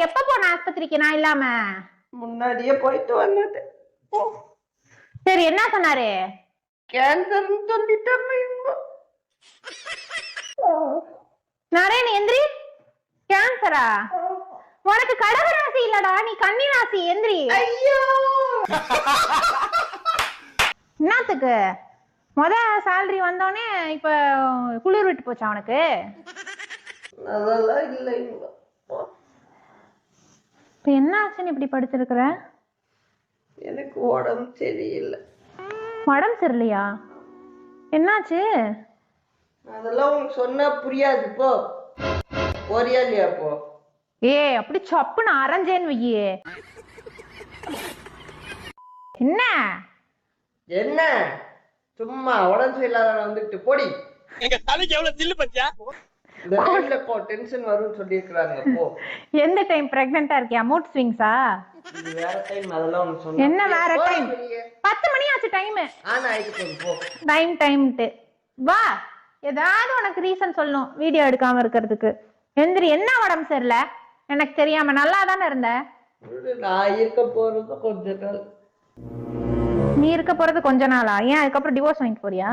எப்ப போன ஆஸ்பத்திரிக்கு நான் இல்லாம? முன்னாடியே போயிட்டு வந்தது. சரி, என்ன சொன்னாரு? கேன்சர்னு சொல்லிட்டாங்க. நாராயண எந்திரி. கேன்சரா? உனக்கு கடக ராசி இல்லடா, நீ கன்னி ராசி. எந்திரி. ஐயோ, என்னத்துக்கு சேலரி வந்தோடனே இப்ப குளிர் விட்டு போச்சா உனக்கு? அதெல்லாம் இல்லைங்க. இப்ப என்ன ஆச்சுன்னு இப்படி படுத்திருக்கிற? எனக்கு உடம்பு சரியில்லை. உடம்பு சரியில்லையா? என்னாச்சு? அதெல்லாம் உனக்கு சொன்னா புரியாது. போ போறியா இல்லையா? போ. அப்படி சப்புன்னு அரைஞ்சேன்னு வையே. என்ன என்ன சும்மா உடம்பு சரியில்லாத வந்துட்டு போடி. எங்க தலைக்கு எவ்வளவு தில்லு பத்தியா? இந்த டைம்ல போ, டென்ஷன் வரும்னு சொல்லியிருக்காங்க. போ. எந்த டைம் பிரெக்னெண்டா இருக்கியா? மூட் ஸ்விங்ஸா? இது வேற டைம். அதெல்லாம் உனக்கு சொன்னா என்ன வேற போ டைம்? வெளியே. 10 மணி ஆச்சு டைம். ஆனா ஆயிட்டு போகுது. போ. டைம்ட்டு வா. ஏதாவது உனக்கு ரீசன் சொல்லணும் வீடியோ எடுக்காம இருக்கிறதுக்கு. எந்திரி. என்ன உடம்பு சரியில்லை? எனக்கு தெரியாம நல்லா தானே இருந்த. நான் இருக்க போறது கொஞ்ச நாள். நீ இருக்க போறது கொஞ்ச நாளா? ஏன் அதுக்கப்புறம் டிவோர்ஸ் வாங்கிட்டு போறியா?